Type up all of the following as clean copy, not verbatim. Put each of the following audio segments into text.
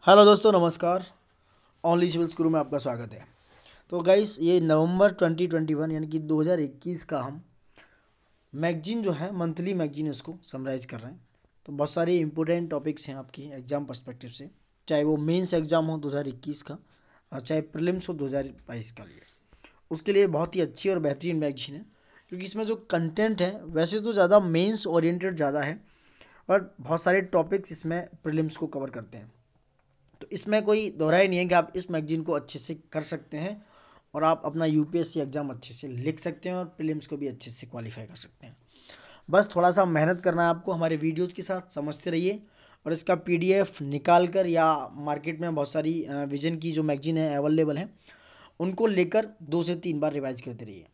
Hello दोस्तों, नमस्कार। Only civils गुरु में आपका स्वागत है। तो गाइस, ये नवंबर 2021 यानी कि 2021 का हम मैगजीन जो है, मंथली मैगजीन, उसको समराइज कर रहे हैं। तो बहुत सारे इंपॉर्टेंट टॉपिक्स हैं आपकी एग्जाम पर्सपेक्टिव से, चाहे वो मेंस एग्जाम हो 2021 का और चाहे प्रीलिम्स हो 2022 का लिए। उसके लिए बहुत ही अच्छी और बेहतरीन मैगजीन है, क्योंकि इसमें जो कंटेंट है वैसे तो ज़्यादा मेंस ओरिएंटेड ज़्यादा है, और बहुत सारे टॉपिक्स इसमें प्रीलिम्स को कवर करते हैं। तो इसमें कोई दोहराई नहीं है कि आप इस मैगजीन को अच्छे से कर सकते हैं और आप अपना यूपीएससी एग्जाम अच्छे से लिख सकते हैं और प्रीलिम्स को भी अच्छे से क्वालिफाई कर सकते हैं। बस थोड़ा सा मेहनत करना है आपको, हमारे वीडियोज के साथ समझते रहिए। और इसका पीडीएफ निकाल कर, या मार्केट में बहुत सारी विजन की जो मैगजीन है अवेलेबल है, उनको लेकर 2 से 3 बार रिवाइज करते रहिए।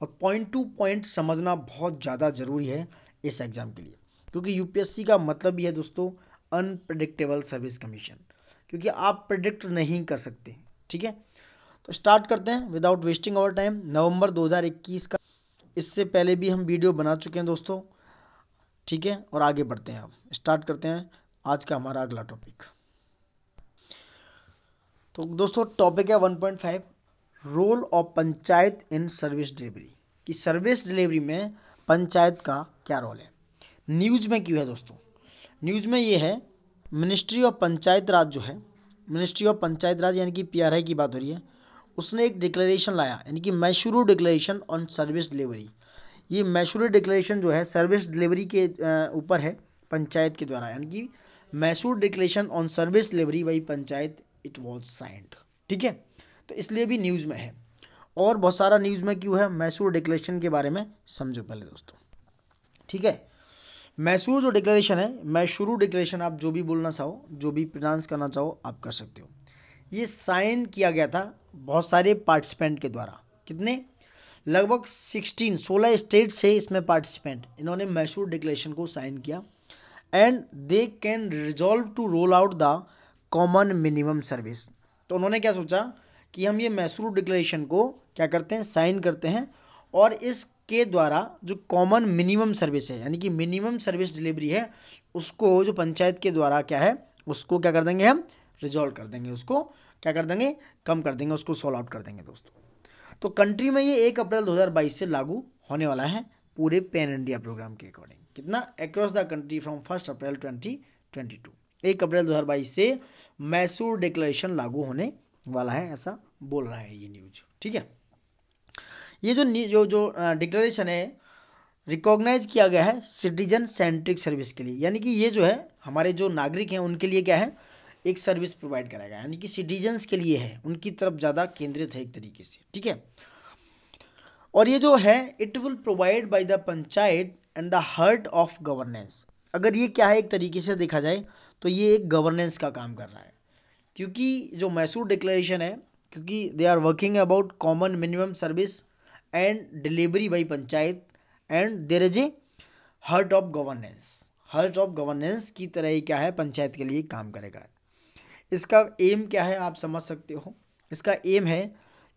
और पॉइंट टू पॉइंट समझना बहुत ज़्यादा ज़रूरी है इस एग्ज़ाम के लिए, क्योंकि यूपीएससी का मतलब भी है दोस्तों अनप्रेडिक्टेबल सर्विस कमीशन, क्योंकि आप प्रिडिक्ट नहीं कर सकते। ठीक है, तो स्टार्ट करते हैं विदाउट वेस्टिंग आवर टाइम। नवंबर 2021 का, इससे पहले भी हम वीडियो बना चुके हैं दोस्तों। ठीक है, और आगे बढ़ते हैं, अब स्टार्ट करते हैं आज का हमारा अगला टॉपिक। तो दोस्तों टॉपिक है 1.5, role of panchayat in service delivery. कि सर्विस डिलीवरी में पंचायत का क्या रोल है। न्यूज़ में क्यों है दोस्तों? न्यूज़ में ये है, मिनिस्ट्री ऑफ पंचायत राज जो है, मिनिस्ट्री ऑफ पंचायत राज यानी कि पीआरआई की बात हो रही है, उसने एक डिक्लेरेशन लाया, यानी कि Mysuru declaration on service delivery. ये मैसूरू डिक्लेरेशन जो है सर्विस डिलीवरी के ऊपर है पंचायत के द्वारा, यानी कि Mysore declaration on service delivery by panchayat it was signed. ठीक है, तो इसलिए भी न्यूज़ में है। और बहुत सारा न्यूज़ में क्यों है, मैसूर डिक्लेरेशन के बारे में समझो पहले दोस्तों। ठीक है, मैसूर जो डिक्लेरेशन है, मैसूरू डिक्लेरेशन, आप जो भी बोलना चाहो, जो भी प्रोनाउंस करना चाहो आप कर सकते हो। ये साइन किया गया था बहुत सारे पार्टिसिपेंट के द्वारा। कितने? लगभग 16 स्टेट से इसमें पार्टिसिपेंट, इन्होंने मैसूर डिक्लेरेशन को साइन किया। And they can resolve to roll out the common minimum service. तो उन्होंने क्या सोचा कि हम ये मैसूर डिक्लेरेशन को क्या करते हैं, साइन करते हैं, और इसके द्वारा जो कॉमन मिनिमम सर्विस है, यानी कि मिनिमम सर्विस डिलीवरी है, उसको जो पंचायत के द्वारा क्या है, उसको क्या कर देंगे, हम रिजॉल्व कर देंगे, उसको क्या कर देंगे, कम कर देंगे, उसको सॉल्व आउट कर देंगे दोस्तों। तो कंट्री में ये 1 अप्रैल 2022 से लागू होने वाला है, पूरे पैन इंडिया प्रोग्राम के अकॉर्डिंग। कितना? अक्रॉस द कंट्री फ्रॉम 1 अप्रैल 2022, 1 अप्रैल 2022 से मैसूर डिक्लेरेशन लागू होने वाला है, ऐसा बोल रहा है ये न्यूज। ठीक है, ये जो जो जो डिक्लेरेशन है, रिकॉग्नाइज किया गया है सिटीजन सेंट्रिक सर्विस के लिए, यानी कि ये जो है हमारे जो नागरिक हैं उनके लिए क्या है, एक सर्विस प्रोवाइड कराएगा, यानी कि सिटीजन्स के लिए है, उनकी तरफ ज़्यादा केंद्रित है एक तरीके से। ठीक है, और ये जो है it will provide by the panchayat and the heart of governance. अगर ये क्या है, एक तरीके से देखा जाए तो ये एक गवर्नेंस का काम कर रहा है, क्योंकि जो मैसूर डिक्लेरेशन है, क्योंकि they are working about common minimum service and delivery by panchayat, and there is a heart of governance. Heart of governance की तरह ही क्या है, पंचायत के लिए काम करेगा। इसका एम क्या है आप समझ सकते हो। इसका एम है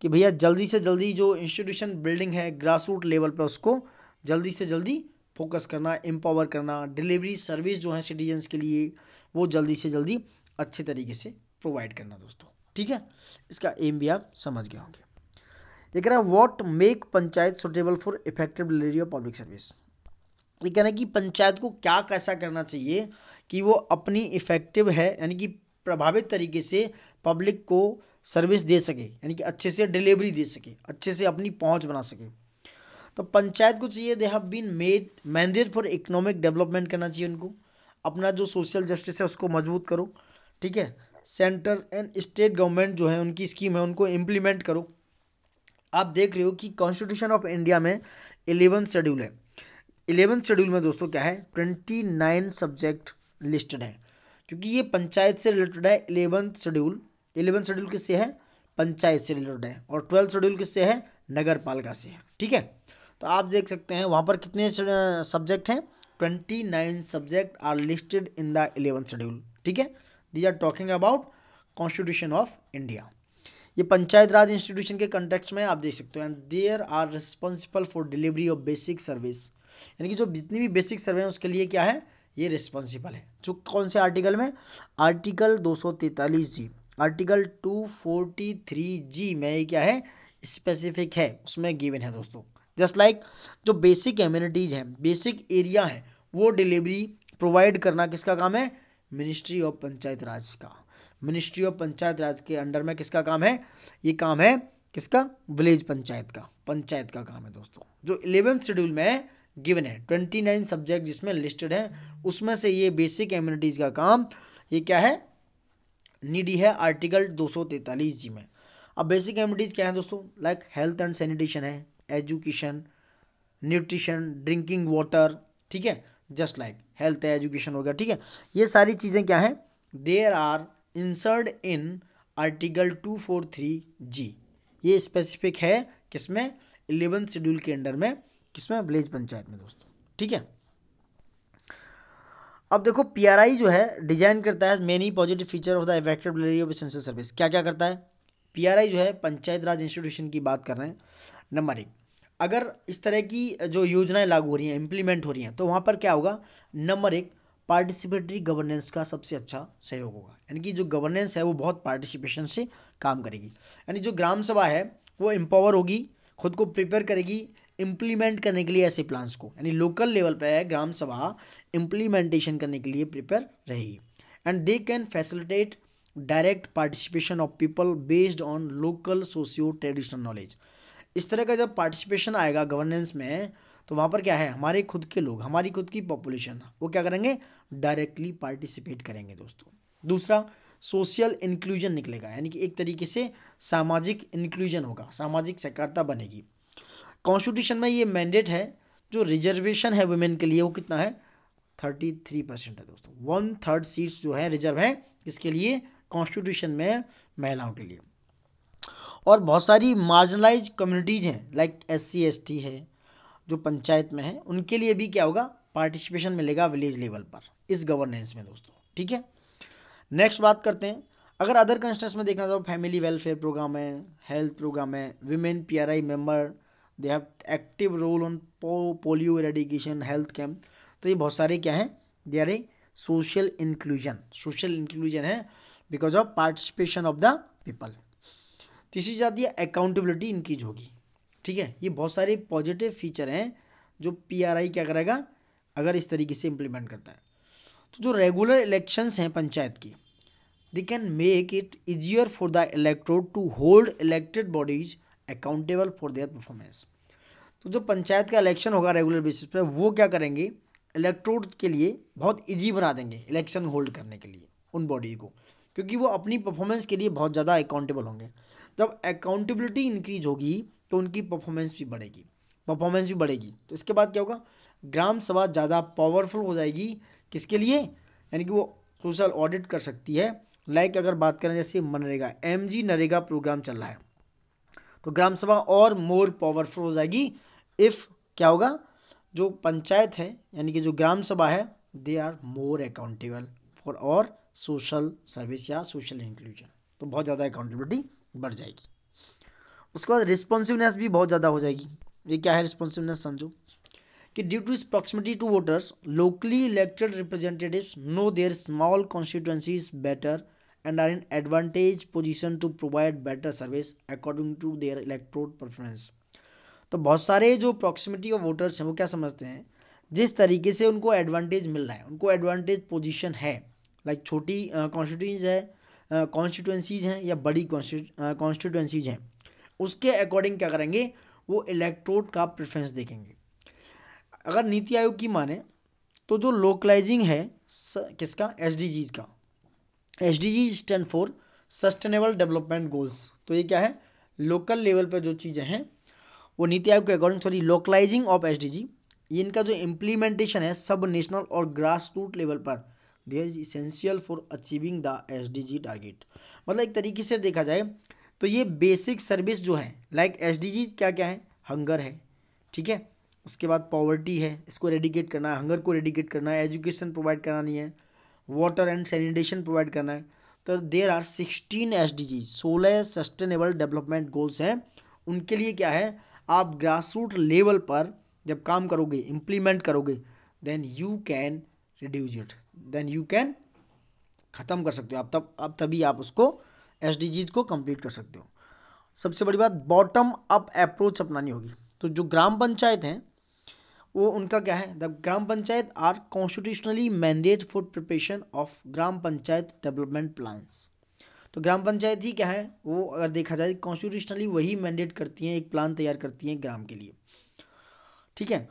कि भैया जल्दी से जल्दी जो इंस्टीट्यूशन बिल्डिंग है ग्रास रूट लेवल पर, उसको जल्दी से जल्दी फोकस करना, एम्पावर करना, डिलीवरी सर्विस जो है सिटीजन्स के लिए वो जल्दी से जल्दी अच्छे तरीके से प्रोवाइड करना दोस्तों। ठीक है, इसका एम भी आप समझ गए होंगे। ये कह रहा है what make panchayat suitable for effective delivery of public service. ये कह रहा है कि पंचायत को क्या कैसा करना चाहिए कि वो अपनी इफेक्टिव है, यानी कि प्रभावित तरीके से पब्लिक को सर्विस दे सके, यानी कि अच्छे से डिलीवरी दे सके, अच्छे से अपनी पहुंच बना सके। तो पंचायत को चाहिए, they have been made mandate for economic development करना चाहिए उनको, अपना जो सोशल जस्टिस है उसको मजबूत करो। ठीक है, सेंटर एंड स्टेट गवर्नमेंट जो है उनकी स्कीम है उनको इम्प्लीमेंट करो। आप देख रहे हो कि कॉन्स्टिट्यूशन ऑफ इंडिया में 11 शेड्यूल है। 11 शेड्यूल में दोस्तों क्या है, 29 सब्जेक्ट लिस्टेड है, क्योंकि ये पंचायत से रिलेटेड है। 11 शेड्यूल किससे है, पंचायत से रिलेटेड है, और 12 शेड्यूल किससे है, नगर पालिका से है। ठीक है, तो आप देख सकते हैं वहां पर कितने सब्जेक्ट हैं, 29 subject are listed in the 11 schedule. ठीक है, these are talking about constitution of India. ये पंचायत राज इंस्टीट्यूशन के कंटेक्स्ट में आप देख सकते हो, and there are responsible for delivery of basic service, यानी कि जो जितनी भी बेसिक सर्विस है उसके लिए क्या है, ये रिस्पॉन्सिबल है। जो कौन से आर्टिकल में? आर्टिकल 243G, आर्टिकल 243G में ये क्या है? स्पेसिफिक है, उसमें गिवन है दोस्तों। जस्ट लाइक जो बेसिक एम्यूनिटीज हैं, बेसिक एरिया है, वो डिलीवरी प्रोवाइड करना किसका काम है? मिनिस्ट्री ऑफ पंचायत राज का। मिनिस्ट्री ऑफ पंचायत राज के अंडर में किसका काम है? ये काम है किसका? विलेज पंचायत का, पंचायत का काम है दोस्तों। जो 11th शेड्यूल में गिवन है, 29 सब्जेक्ट जिसमें लिस्टेड है, उसमें से ये बेसिक एम्यूनिटीज का काम ये क्या है? नीडी है आर्टिकल 243G में। अब बेसिक एम्यूनिटीज क्या है दोस्तों? लाइक हेल्थ एंड सैनिटेशन है, एजुकेशन, न्यूट्रिशन, ड्रिंकिंग वाटर, ठीक है, जस्ट लाइक हेल्थ है, एजुकेशन हो गया, ठीक है। ये सारी चीजें क्या है? There are inserted in article 243G। ये स्पेसिफिक है किसमें? 11th शेड्यूल के अंडर में, किसमें? विलेज पंचायत में दोस्तों, ठीक है। अब देखो पीआरआई जो है डिजाइन करता है many positive feature of the effective delivery of essential service. क्या क्या करता है पीआरआई जो है? पंचायत राज इंस्टीट्यूशन की बात कर रहे हैं। नंबर 1, अगर इस तरह की जो योजनाएं लागू हो रही हैं, इंप्लीमेंट हो रही हैं, तो वहां पर क्या होगा? नंबर 1, पार्टिसिपेटरी गवर्नेंस का सबसे अच्छा सहयोग होगा, यानी कि जो गवर्नेंस है वो बहुत पार्टिसिपेशन से काम करेगी। यानी जो ग्राम सभा है वो एम्पावर होगी, खुद को प्रिपेयर करेगी इंप्लीमेंट करने के लिए ऐसे प्लान्स को, यानी लोकल लेवल पे ग्राम सभा इंप्लीमेंटेशन करने के लिए प्रिपेयर रहेगी। And they can facilitate direct participation of people based on local socio traditional knowledge. इस तरह का जब पार्टिसिपेशन आएगा गवर्नेंस में, तो वहां पर क्या है? हमारे खुद के लोग, हमारी खुद की पॉपुलेशन, वो क्या करेंगे? डायरेक्टली पार्टिसिपेट करेंगे दोस्तों। दूसरा, सोशल इंक्लूजन निकलेगा, यानी कि एक तरीके से सामाजिक इंक्लूजन होगा, सामाजिक सहकारिता बनेगी। कॉन्स्टिट्यूशन में ये मैंडेट है, जो रिजर्वेशन है वुमेन के लिए, वो कितना है? 33% है दोस्तों। 1/3 सीट्स जो है रिजर्व है इसके लिए, कॉन्स्टिट्यूशन में महिलाओं के लिए। और बहुत सारी मार्जिनलाइज कम्युनिटीज हैं, लाइक SC ST है जो पंचायत में है, उनके लिए भी क्या होगा? पार्टिसिपेशन मिलेगा विलेज लेवल पर इस गवर्नेंस में दोस्तों, ठीक है। नेक्स्ट बात करते हैं, अगर अदर कंस्ट्रेंट्स में देखना चाहो, फैमिली वेलफेयर प्रोग्राम है, हेल्थ प्रोग्राम है, women PRI member, they have active role on polio eradication, health camp. तो ये बहुत सारे क्या हैं? They are a social inclusion, social inclusion है because of participation of the people. तीसरी जाती है अकाउंटेबिलिटी इंक्रीज होगी, ठीक है। ये बहुत सारे पॉजिटिव फीचर हैं जो पीआरआई क्या करेगा अगर इस तरीके से इंप्लीमेंट करता है। तो जो रेगुलर इलेक्शंस हैं पंचायत की, they can make it easier for the electorate to hold elected bodies accountable for their performance. तो जो पंचायत का इलेक्शन होगा रेगुलर बेसिस पे, वो क्या करेंगे? इलेक्टोरेट के लिए बहुत इजी बना देंगे इलेक्शन होल्ड करने के लिए उन बॉडी को, क्योंकि वो अपनी परफॉर्मेंस के लिए बहुत ज़्यादा अकाउंटेबल होंगे। जब अकाउंटेबिलिटी इंक्रीज होगी तो उनकी परफॉर्मेंस भी बढ़ेगी, परफॉर्मेंस भी बढ़ेगी। तो इसके बाद क्या होगा? ग्राम सभा ज़्यादा पावरफुल हो जाएगी, किसके लिए? यानी कि वो सोशल ऑडिट कर सकती है। लाइक अगर बात करें जैसे मनरेगा, MG नरेगा प्रोग्राम चल रहा है, तो ग्राम सभा और मोर पावरफुल हो जाएगी इफ क्या होगा? जो पंचायत है यानी कि जो ग्राम सभा है, they are more accountable for और सोशल सर्विस या सोशल इंक्लूजन। तो बहुत ज़्यादा अकाउंटेबिलिटी बढ़ जाएगी। उसके बाद रिस्पॉन्सिवनेस भी बहुत ज़्यादा हो जाएगी। ये क्या है रिस्पॉन्सिवनेस? समझो कि ड्यू टू इस proximity to voters, locally elected representatives know their small constituencies better and are in advantage position to provide better service according to their electoral preference। तो बहुत सारे जो प्रॉक्सिमिटी ऑफ वोटर्स हैं वो क्या समझते हैं? जिस तरीके से उनको एडवांटेज मिल रहा है, उनको एडवांटेज पोजीशन है, लाइक छोटी कॉन्स्टिट्यूएंसीज हैं या बड़ी कॉन्स्टिट्यूएंसीज हैं, उसके अकॉर्डिंग क्या करेंगे? वो इलेक्टोरेट का प्रेफरेंस देखेंगे। अगर नीति आयोग की माने तो जो लोकलाइजिंग है किसका? SDGs का। SDGs stand for sustainable development goals. तो ये क्या है? लोकल लेवल पर जो चीज़ें हैं वो नीति आयोग के according, sorry, localizing of SDG, ये इनका जो इम्प्लीमेंटेशन है सब नेशनल और ग्रास रूट लेवल पर, there is essential for achieving the SDG target. मतलब एक तरीके से देखा जाए तो ये बेसिक सर्विस जो है, लाइक SDG क्या क्या है? हंगर है, ठीक है, उसके बाद पॉवर्टी है, इसको रेडिकेट करना है, हंगर को रेडिकेट करना है, एजुकेशन प्रोवाइड करानी है, वाटर एंड सैनिटेशन प्रोवाइड करना है। तो there are 16 SDG, 16 sustainable development goals हैं। उनके लिए क्या है? आप ग्रास रूट लेवल पर जब काम करोगे, इंप्लीमेंट करोगे, then you can reduce it, then you can खत्म कर सकते हो आप तभी आप उसको एसडीजीज को कंप्लीट कर सकते हो। सबसे बड़ी बात, बॉटम अप अप्रोच अपनानी होगी। तो जो ग्राम पंचायत हैं वो उनका क्या है, the gram panchayat are constitutionally mandate for preparation of gram panchayat development plans. तो ग्राम पंचायत ही क्या है, वो अगर देखा जाए कॉन्स्टिट्यूशनली वही मैंडेट करती हैं, एक प्लान तैयार करती हैं ग्राम के लिए। ठीक है,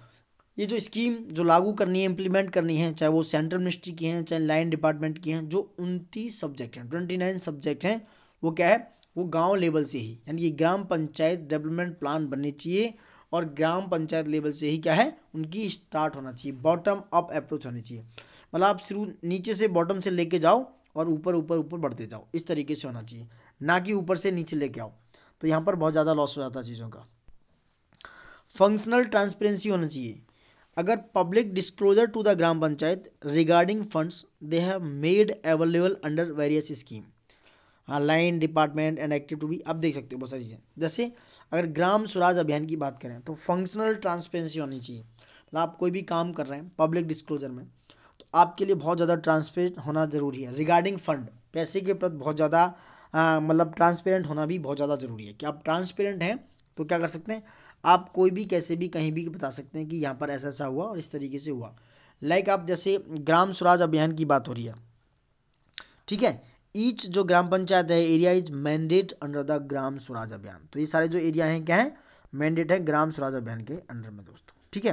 ये जो स्कीम जो लागू करनी है, इम्प्लीमेंट करनी है, चाहे वो सेंट्रल मिनिस्ट्री की हैं, चाहे लाइन डिपार्टमेंट की हैं, जो 29 सब्जेक्ट हैं, 29 सब्जेक्ट हैं, वो क्या है, वो गांव लेवल से ही, यानी कि ग्राम पंचायत डेवलपमेंट प्लान बनने चाहिए और ग्राम पंचायत लेवल से ही क्या है उनकी स्टार्ट होना चाहिए, बॉटम अप अप्रोच होनी चाहिए। मतलब आप शुरू नीचे से बॉटम से लेके जाओ और ऊपर ऊपर ऊपर बढ़ते जाओ, इस तरीके से होना चाहिए, ना कि ऊपर से नीचे लेके आओ, तो यहाँ पर बहुत ज़्यादा लॉस हो जाता है चीज़ों का। फंक्शनल ट्रांसपेरेंसी होना चाहिए। अगर public disclosure to the gram panchayat regarding funds they have made available under various scheme, हाँ line department and active to be, अब देख सकते हो बहुत सारी चीज़ें। जैसे अगर ग्राम स्वराज अभियान की बात करें तो फंक्शनल ट्रांसपेरेंसी होनी चाहिए। मतलब आप कोई भी काम कर रहे हैं पब्लिक डिस्क्लोजर में, तो आपके लिए बहुत ज़्यादा ट्रांसपेरेंट होना जरूरी है। रिगार्डिंग फंड, पैसे के प्रति बहुत ज़्यादा मतलब ट्रांसपेरेंट होना भी बहुत ज़्यादा जरूरी है कि आप ट्रांसपेरेंट हैं तो क्या कर सकते हैं, आप कोई भी कैसे भी कहीं भी बता सकते हैं कि यहाँ पर ऐसा ऐसा हुआ और इस तरीके से हुआ। लाइक आप जैसे ग्राम स्वराज अभियान की बात हो रही है, ठीक है, ईच जो ग्राम पंचायत है area is mandate under the Gram Swaraj Abhiyan. तो ये सारे जो एरिया हैं क्या है, मैंडेट है ग्राम स्वराज अभियान के अंडर में दोस्तों। ठीक है,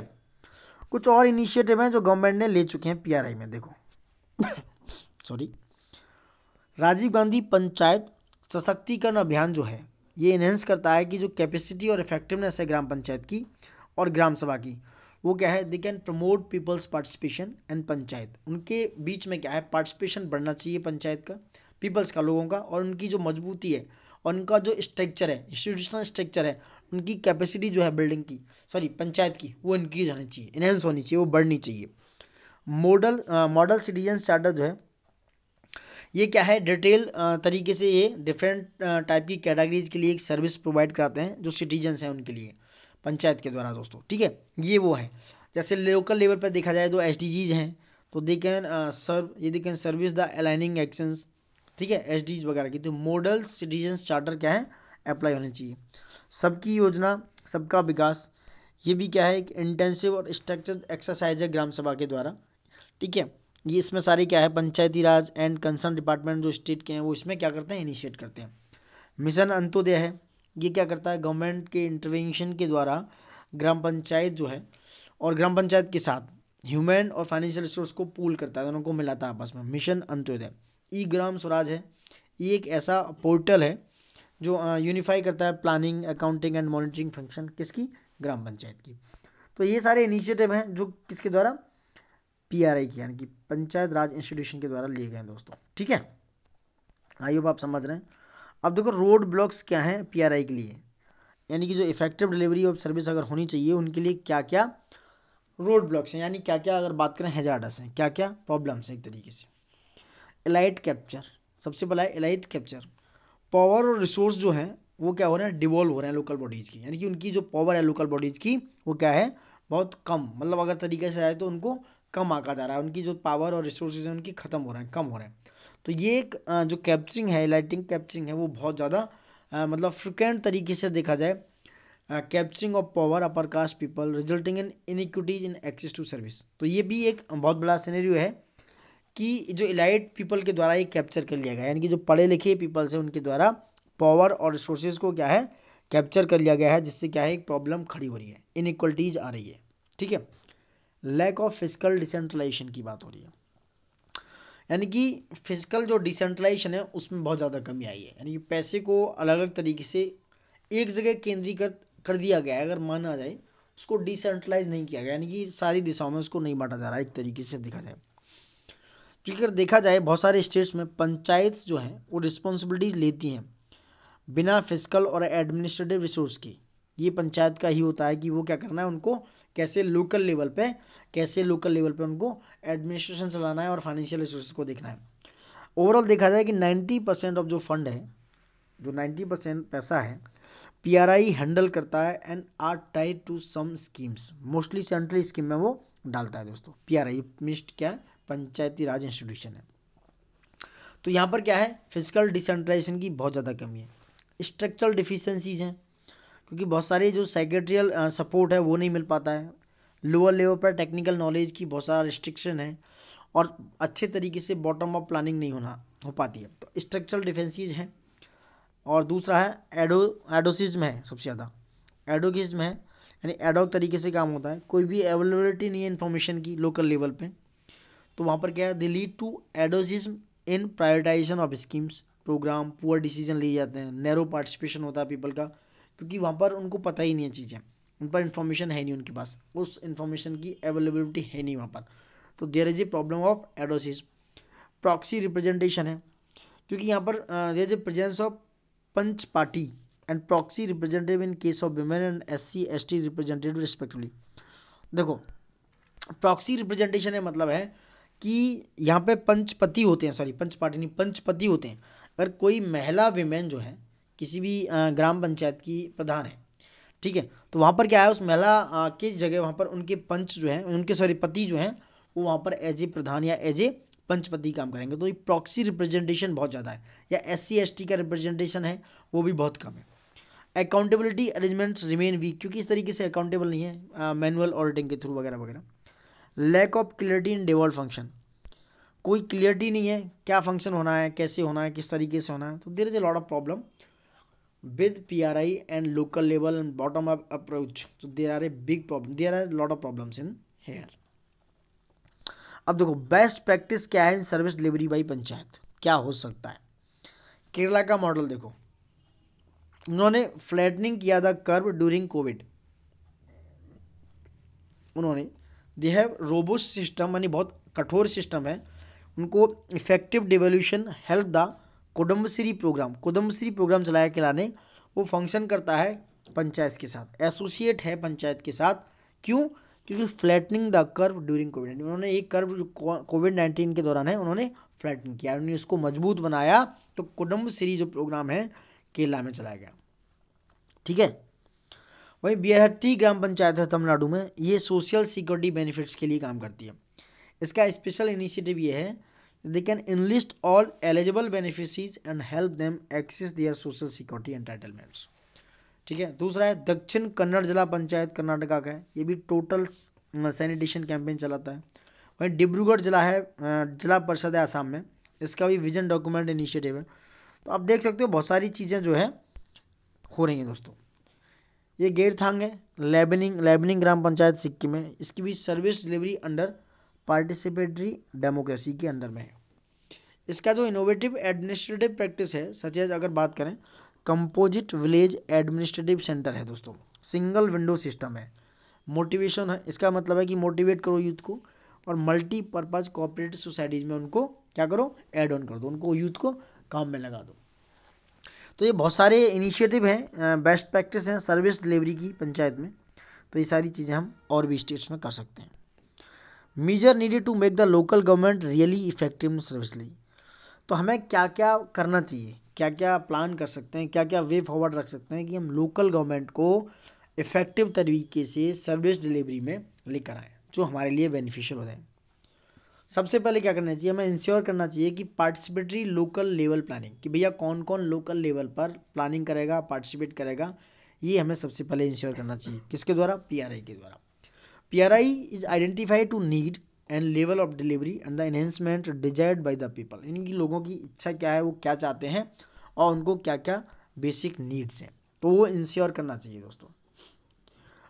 कुछ और इनिशिएटिव हैं जो गवर्नमेंट ने ले चुके हैं पीआरआई में, देखो सॉरी, राजीव गांधी पंचायत सशक्तिकरण अभियान जो है ये इनहेंस करता है कि जो कैपेसिटी और इफेक्टिवनेस है ग्राम पंचायत की और ग्राम सभा की, वो क्या है, they can promote peoples participation and panchayat, उनके बीच में क्या है पार्टिसिपेशन बढ़ना चाहिए पंचायत का, पीपल्स का, लोगों का, और उनकी जो मजबूती है और उनका जो स्ट्रक्चर है, इंस्टीट्यूशनल स्ट्रक्चर है, उनकी कैपेसिटी जो है बिल्डिंग की, सॉरी पंचायत की, वो इंक्रीज होनी चाहिए, इनहेंस होनी चाहिए, वो बढ़नी चाहिए। मॉडल सिटीजन चार्टर जो है ये क्या है, डिटेल तरीके से ये डिफरेंट टाइप की कैटेगरीज के लिए एक सर्विस प्रोवाइड कराते हैं जो सिटीजन्स हैं उनके लिए पंचायत के द्वारा दोस्तों। ठीक है, ये वो है, जैसे लोकल लेवल पर देखा जाए तो एसडीजीज हैं, तो दे कैन सर्व, ये they can service the aligning actions, ठीक है, एसडीज वगैरह की। तो मॉडल सिटीजन चार्टर क्या है, अप्लाई होने चाहिए। सबकी योजना सबका विकास, ये भी क्या है, एक इंटेंसिव और स्ट्रक्चर्ड एक्सरसाइज है ग्राम सभा के द्वारा। ठीक है, ये इसमें सारे क्या है पंचायती राज एंड कंसर्न डिपार्टमेंट जो स्टेट के हैं वो इसमें क्या करते हैं, इनिशिएट करते हैं। मिशन अंत्योदय है, ये क्या करता है, गवर्नमेंट के इंटरवेंशन के द्वारा ग्राम पंचायत जो है और ग्राम पंचायत के साथ ह्यूमन और फाइनेंशियल रिसोर्स को पूल करता है, दोनों को मिलाता है आपस में। मिशन अंत्योदय, ई ग्राम स्वराज है, ये एक ऐसा पोर्टल है जो यूनिफाई करता है planning, accounting and monitoring function किसकी, ग्राम पंचायत की। तो ये सारे इनिशिएटिव हैं जो किसके द्वारा, पीआरआई की, यानी कि पंचायत राज इंस्टीट्यूशन के द्वारा लिए गए हैं दोस्तों। ठीक है, आई होप आप समझ रहे हैं। अब देखो रोड ब्लॉक्स क्या हैं पीआरआई के लिए, यानी कि जो इफेक्टिव डिलीवरी ऑफ सर्विस अगर होनी चाहिए उनके लिए क्या क्या रोड ब्लॉक्स हैं, यानी क्या क्या अगर बात करें हैजार्डस हैं, क्या क्या प्रॉब्लम्स हैं एक तरीके से। एलाइट कैप्चर, सबसे पहला है एलाइट कैप्चर, पावर और रिसोर्स जो है वो क्या हो रहे हैं, डिवॉल्व हो रहे हैं लोकल बॉडीज़ की, यानी कि उनकी जो पावर है लोकल बॉडीज़ की वो क्या है, बहुत कम, मतलब अगर तरीके से आए तो उनको कम आका जा रहा है, उनकी जो पावर और रिसोर्सेज हैं उनकी खत्म हो रहे हैं, कम हो रहे हैं। तो ये एक जो कैप्चरिंग है, लाइटिंग कैप्चरिंग है, वो बहुत ज़्यादा मतलब फ्रिक्वेंट तरीके से देखा जाए, capturing of power upper caste people resulting in inequities in access to service. तो ये भी एक बहुत बड़ा सिनेरियो है कि जो इलाइट पीपल के द्वारा ये कैप्चर कर लिया गया, यानी कि जो पढ़े लिखे पीपल्स हैं उनके द्वारा पावर और रिसोर्सेज को क्या है कैप्चर कर लिया गया है, जिससे क्या है एक प्रॉब्लम खड़ी हो रही है, इनइक्वलिटीज आ रही है। ठीक है, लैक ऑफ फिजिकल डिसेंट्रलाइजेशन की बात हो रही है, यानी कि फिजिकल जो डिसेंट्रलाइजेशन है उसमें बहुत ज़्यादा कमी आई है, यानी कि पैसे को अलग अलग तरीके से एक जगह केंद्रीकृत कर दिया गया है, अगर माना जाए उसको डिसेंट्रलाइज नहीं किया गया, यानी कि सारी दिशाओं में उसको नहीं बांटा जा रहा है एक तरीके से देखा जाए। अगर देखा जाए बहुत सारे स्टेट्स में पंचायत जो है वो रिस्पॉन्सिबिलिटीज लेती हैं बिना फिजिकल और एडमिनिस्ट्रेटिव रिसोर्स की, ये पंचायत का ही होता है कि वो क्या करना है, उनको कैसे लोकल लेवल पे उनको एडमिनिस्ट्रेशन चलाना है और फाइनेंशियल रिसोर्सेज को देखना है। ओवरऑल देखा जाए कि 90% ऑफ जो फंड है, जो 90% पैसा है पीआरआई हैंडल करता है and are tied to some schemes, mostly central scheme में वो डालता है दोस्तों। पीआरआई मिस्ट क्या है, पंचायती राज इंस्टीट्यूशन है। तो यहाँ पर क्या है, फिजिकल डिसेंट्रलाइजेशन की बहुत ज़्यादा कमी है, स्ट्रक्चरल डिफिशियंसीज हैं, क्योंकि बहुत सारे जो सेक्रेटरियल सपोर्ट है वो नहीं मिल पाता है, लोअर लेवल पर टेक्निकल नॉलेज की बहुत सारा रिस्ट्रिक्शन है, और अच्छे तरीके से बॉटम अप प्लानिंग नहीं हो पाती है। तो स्ट्रक्चरल डिफेंसीज हैं। और दूसरा है एडोसिज्म है, सबसे ज़्यादा एडोकिज्म है, यानी एडोक तरीके से काम होता है, कोई भी अवेलेबिलिटी नहीं है इन्फॉर्मेशन की लोकल लेवल पे। तो वहाँ पर क्या है, they lead to adhocism in prioritization of schemes program, poor decision लिए जाते हैं, नैरो पार्टिसिपेशन होता है पीपल का, क्योंकि वहाँ पर उनको पता ही नहीं है चीज़ें, उन पर इन्फॉर्मेशन है नहीं, उनके पास उस इन्फॉर्मेशन की अवेलेबिलिटी है नहीं वहाँ पर। तो there is a problem of adhocism. Proxy representation है, क्योंकि यहाँ पर there is a presence of panch party and proxy representative in case of women and SC/ST representative respectively. देखो, प्रॉक्सी रिप्रेजेंटेशन है मतलब है कि यहाँ पे पंचपति होते हैं, सॉरी पंच पार्टी नहीं, पंचपति होते हैं। अगर कोई महिला विमेन जो है किसी भी ग्राम पंचायत की प्रधान है, ठीक है, तो वहाँ पर क्या है, उस महिला की जगह वहाँ पर उनके पंच जो है, उनके सॉरी पति जो हैं, वो वहाँ पर एज ए प्रधान या एज ए पंचपति काम करेंगे। तो ये प्रॉक्सी रिप्रेजेंटेशन बहुत ज़्यादा है, या SC/ST का रिप्रेजेंटेशन है वो भी बहुत कम है। अकाउंटेबिलिटी अरेंजमेंट्स रिमेन वीक, क्योंकि इस तरीके से अकाउंटेबल नहीं है मैनुअल ऑडिटिंग के थ्रू वगैरह वगैरह। Lack of clarity in devolve function, कोई क्लियरिटी नहीं है क्या फंक्शन होना है, कैसे होना है, किस तरीके से होना है। तो there is a lot of problem with PRI and local level and bottom up approach. तो there are a big problem, there are lot of problems in here. अब देखो, बेस्ट प्रैक्टिस क्या है in service delivery by panchayat, क्या हो सकता है। केरला का मॉडल देखो, उन्होंने फ्लैटनिंग किया था कर्व ड्यूरिंग कोविड। उन्होंने दे हैव रोबोस्ट सिस्टम, यानी बहुत कठोर सिस्टम है उनको। Effective devolution help the Kudumbashree program, Kudumbashree program चलाया केरला, वो फंक्शन करता है पंचायत के साथ, एसोसिएट है पंचायत के साथ। क्यों? क्योंकि flattening the curve during Covid, उन्होंने एक कर्व कोविड-19 के दौरान है उन्होंने फ्लैटनिंग किया, उन्होंने उसको मजबूत बनाया। तो कुडुम्बश्री जो प्रोग्राम है केरला में चलाया गया, ठीक है। वहीं बिहाटी ग्राम पंचायत है तमिलनाडु में, ये सोशल सिक्योरिटी बेनिफिट्स के लिए काम करती है। इसका स्पेशल इनिशिएटिव ये है, they can enlist all eligible beneficiaries and help them access their social security entitlements, ठीक है। दूसरा है दक्षिण कन्नड़ जिला पंचायत, कर्नाटका का है, ये भी टोटल सैनिटेशन कैंपेन चलाता है। वहीं डिब्रूगढ़ जिला है, जिला परिषद है आसाम में, इसका भी विजन डॉक्यूमेंट इनिशिएटिव है। तो आप देख सकते हो बहुत सारी चीज़ें जो है हो रही हैं दोस्तों। ये गेरथांग है, लेबनिंग ग्राम पंचायत सिक्किम में, इसकी भी service delivery under participatory democracy के अंडर में है। इसका जो इनोवेटिव एडमिनिस्ट्रेटिव प्रैक्टिस है, सच एज अगर बात करें, कंपोजिट विलेज एडमिनिस्ट्रेटिव सेंटर है दोस्तों, सिंगल विंडो सिस्टम है, मोटिवेशन है, इसका मतलब है कि मोटिवेट करो यूथ को, और मल्टीपर्पज कोऑपरेटिव सोसाइटीज में उनको क्या करो, ऐड ऑन कर दो, उनको यूथ को काम में लगा दो। तो ये बहुत सारे इनिशिएटिव हैं, बेस्ट प्रैक्टिस हैं सर्विस डिलीवरी की पंचायत में। तो ये सारी चीज़ें हम और भी स्टेट्स में कर सकते हैं। Major needed to make the local government really effective in service delivery. तो हमें क्या क्या करना चाहिए, क्या क्या प्लान कर सकते हैं, क्या क्या वे फॉरवर्ड रख सकते हैं कि हम लोकल गवर्नमेंट को इफेक्टिव तरीके से सर्विस डिलीवरी में लेकर आएँ, जो हमारे लिए बेनिफिशियल हो जाए। सबसे पहले क्या करना चाहिए, हमें इंश्योर करना चाहिए कि पार्टिसिपेटरी लोकल लेवल प्लानिंग, कि भैया कौन कौन लोकल लेवल पर प्लानिंग करेगा, पार्टिसिपेट करेगा, ये हमें सबसे पहले इंश्योर करना चाहिए। किसके द्वारा? PRI के द्वारा। PRI is identified to need and level of delivery and the enhancement desired by the people, इनकी लोगों की इच्छा क्या है, वो क्या चाहते हैं, और उनको क्या क्या बेसिक नीड्स हैं, तो वो इंश्योर करना चाहिए दोस्तों।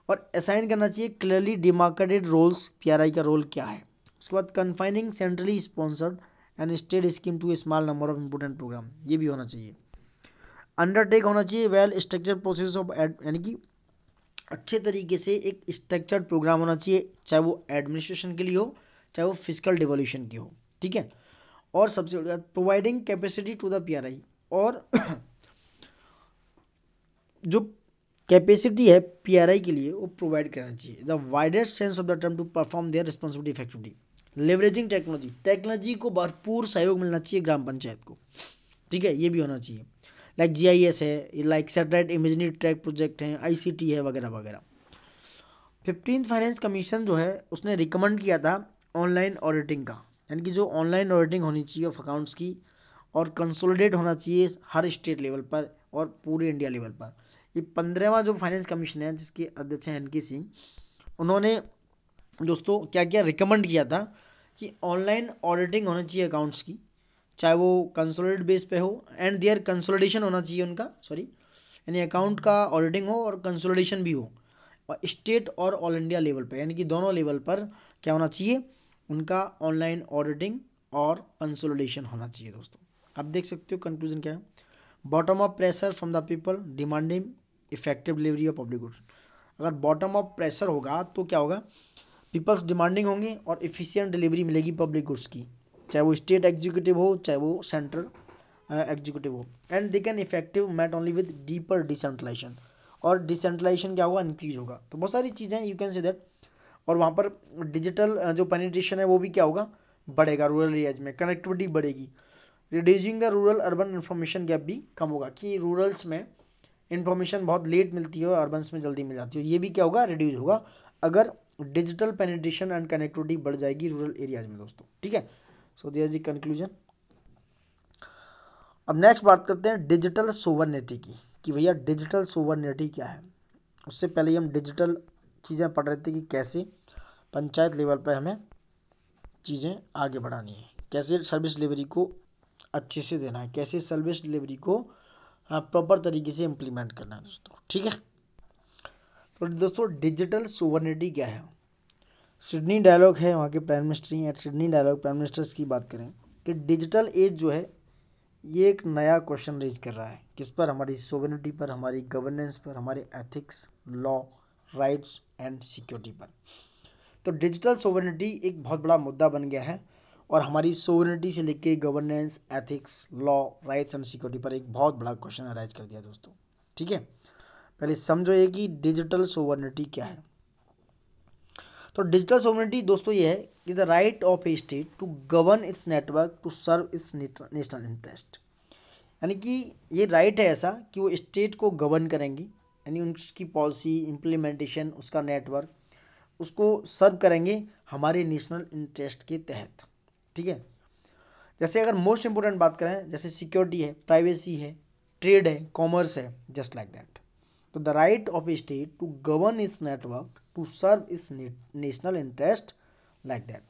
और असाइन करना चाहिए क्लियरली डिमार्केटेड रोल्स, PRI का रोल क्या है। उसके बाद confining centrally sponsored and state scheme to a small number of important program, ये भी होना चाहिए। अंडरटेक होना चाहिए वेल स्ट्रक्चर प्रोसेस ऑफ, यानी कि अच्छे तरीके से एक स्ट्रक्चर्ड प्रोग्राम होना चाहिए, चाहे वो एडमिनिस्ट्रेशन के लिए हो, चाहे वो फिजिकल डिवोल्यूशन की हो, ठीक है। और सबसे बड़ी बात, providing capacity to the PRI, और जो कैपेसिटी है PRI के लिए वो प्रोवाइड करना चाहिए, the widest sense of the term to perform their responsibility effectively. Leveraging technology, technology को भरपूर सहयोग मिलना चाहिए ग्राम पंचायत को, ठीक है, ये भी होना चाहिए। लाइक GIS है, like satellite imagery track project है, ICT है, वगैरह वगैरह। 15th फाइनेंस कमीशन जो है उसने रिकमेंड किया था ऑनलाइन ऑडिटिंग का, यानी कि जो ऑनलाइन ऑडिटिंग होनी चाहिए ऑफ अकाउंट्स की और कंसोलिडेट होना चाहिए हर स्टेट लेवल पर और पूरे इंडिया लेवल पर। ये 15वां जो फाइनेंस कमीशन है जिसके अध्यक्ष हैं एनके सिंह, उन्होंने दोस्तों क्या क्या रिकमेंड किया था कि ऑनलाइन ऑडिटिंग होनी चाहिए अकाउंट्स की, चाहे वो कंसोलिडेट बेस पे हो एंड देयर कंसोलिडेशन होना चाहिए उनका, सॉरी, यानी अकाउंट का ऑडिटिंग हो और कंसोलिडेशन भी हो, और स्टेट और ऑल इंडिया लेवल पर यानी कि दोनों लेवल पर क्या होना चाहिए, उनका ऑनलाइन ऑडिटिंग और कंसोलिडेशन होना चाहिए। दोस्तों आप देख सकते हो कंक्लूजन क्या है, bottom up pressure from the people demanding effective delivery of public goods. अगर बॉटम अप प्रेशर होगा तो क्या होगा, पीपल्स डिमांडिंग होंगे और इफिशियंट डिलीवरी मिलेगी पब्लिक गुड्स की, चाहे वो स्टेट एग्जीक्यूटिव हो चाहे वो सेंट्रल एग्जीक्यूटिव हो, and they can effective met only with deeper decentralization, और डिसेंट्रलाइजेशन क्या होगा, इंक्रीज होगा। तो बहुत सारी चीज़ें यू कैन से दैट, और वहाँ पर डिजिटल जो पेनिट्रेशन है वो भी क्या होगा, बढ़ेगा, रूरल एरियाज में कनेक्टिविटी बढ़ेगी, reducing the rural urban information gap भी कम होगा, कि रूरल्स में इंफॉर्मेशन बहुत लेट मिलती है और अर्बन्स में जल्दी मिल जाती है, ये भी क्या होगा, रिड्यूस होगा अगर डिजिटल पेनिट्रेशन एंड कनेक्टिविटी बढ़ जाएगी रूरल एरियाज में। दोस्तों ठीक है, सो दिस इज कंक्लूजन। अब नेक्स्ट बात करते हैं डिजिटल सोवरनिटी की, कि भैया डिजिटल सोवरनिटी क्या है। उससे पहले हम डिजिटल चीज़ें पढ़ रहे थे कि कैसे पंचायत लेवल पर हमें चीज़ें आगे बढ़ानी है, कैसे सर्विस डिलीवरी को अच्छे से देना है, कैसे सर्विस डिलीवरी को प्रॉपर तरीके से इम्प्लीमेंट करना है। दोस्तों ठीक है, तो दोस्तों डिजिटल सोवरनिटी क्या है। सिडनी डायलॉग है, वहाँ के प्राइम मिनिस्टर ही, at Sydney dialogue prime ministers की बात करें कि डिजिटल एज जो है ये एक नया क्वेश्चन रेज कर रहा है, किस पर, हमारी सोवरेनिटी पर, हमारी गवर्नेंस पर, हमारे ethics, law, rights and security पर। तो डिजिटल सोवरेनिटी एक बहुत बड़ा मुद्दा बन गया है और हमारी सोवरेनिटी से लेके governance, ethics, law, rights and security पर एक बहुत बड़ा क्वेश्चन अराइज कर दिया। दोस्तों ठीक है, पहले समझो ये कि डिजिटल सोवरेनिटी क्या है। तो डिजिटल सोवरेनिटी दोस्तों ये है कि the right of a state to govern its network to serve its national interest, यानी कि ये राइट है ऐसा कि वो स्टेट को गवर्न करेंगे, यानी उसकी पॉलिसी इम्प्लीमेंटेशन, उसका नेटवर्क, उसको सर्व करेंगे हमारे नेशनल इंटरेस्ट के तहत। ठीक है, जैसे अगर मोस्ट इंपोर्टेंट बात करें, जैसे सिक्योरिटी है, प्राइवेसी है, ट्रेड है, कॉमर्स है, जस्ट लाइक दैट। तो the right of a state to govern its network to serve its national interest like that.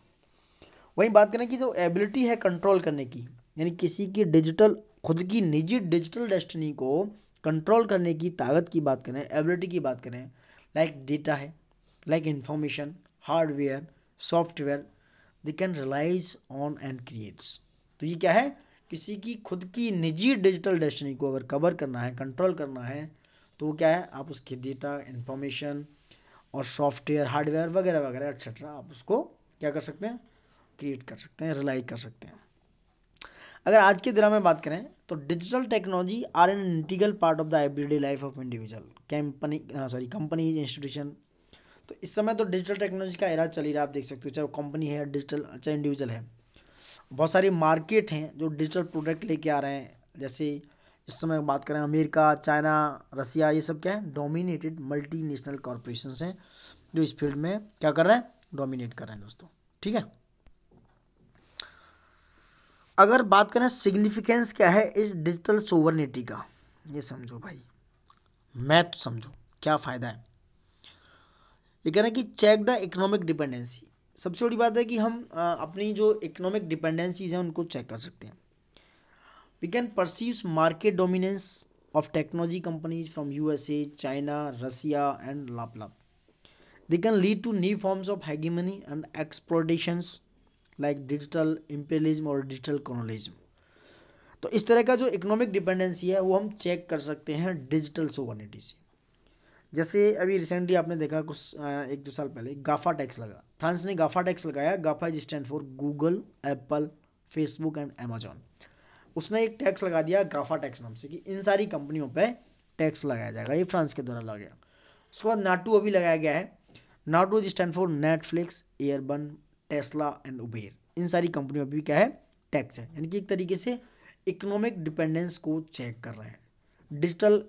वहीं बात करें कि जो एबिलिटी है कंट्रोल करने की, यानी किसी की डिजिटल, खुद की निजी डिजिटल डेस्टिनी को कंट्रोल करने की ताकत की बात करें, एबिलिटी की बात करें, लाइक डेटा है, like information, hardware, software, they can realise on and creates. तो ये क्या है, किसी की खुद की निजी डिजिटल डेस्टिनी को अगर कवर करना है, कंट्रोल करना है, तो वो क्या है, आप उसके डेटा, इंफॉर्मेशन और सॉफ्टवेयर, हार्डवेयर वगैरह वगैरह एक्सेट्रा आप उसको क्या कर सकते हैं, क्रिएट कर सकते हैं, रिलाई कर सकते हैं। अगर आज के दिना में बात करें तो digital technology are an integral part of the everyday life of individual, company, institution. तो इस समय तो डिजिटल टेक्नोलॉजी का एरा चल ही रहा है, आप देख सकते हो, चाहे कंपनी है डिजिटल, चाहे इंडिविजुअल है। बहुत सारी मार्केट हैं जो डिजिटल प्रोडक्ट लेके आ रहे हैं, जैसे इस समय बात करें अमेरिका, चाइना, रसिया, ये सब क्या है, डोमिनेटेड मल्टीनेशनल कॉरपोरेशंस हैं जो इस फील्ड में क्या कर रहे हैं, डोमिनेट कर रहे हैं। दोस्तों ठीक है, अगर बात करें सिग्निफिकेंस क्या है इस डिजिटल सोवरनिटी का, ये समझो भाई, मैं तो समझो क्या फायदा है। ये कह रहे हैं कि चेक द इकोनॉमिक डिपेंडेंसी। सबसे बड़ी बात है कि हम अपनी जो इकोनॉमिक डिपेंडेंसीज हैं उनको चेक कर सकते हैं। We can perceive market dominance of technology companies from USA, China, Russia and लाप। They can lead to new forms of hegemony and exploitations like digital imperialism और डिजिटल कॉलोनिज्म। तो इस तरह का जो इकोनॉमिक डिपेंडेंसी है वो हम चेक कर सकते हैं डिजिटल सोवरेनिटी से। जैसे अभी रिसेंटली आपने देखा कुछ 1-2 साल पहले गाफा टैक्स लगा, फ्रांस ने गाफा टैक्स लगाया। GAFA is stand for Google, Apple, Facebook and Amazon. उसने एक टैक्स लगा दिया गाफा टैक्स नाम से, कि इन सारी कंपनियों पे टैक्स लगाया जाएगा, ये फ्रांस के द्वारा लगाया। उसके बाद नाटू अभी लगाया गया है, NATU is stand for Netflix, Airbnb, Tesla and Uber. इन सारी कंपनियों पर भी क्या है, टैक्स है, यानी कि एक तरीके से इकोनॉमिक डिपेंडेंस को चेक कर रहे हैं, डिजिटल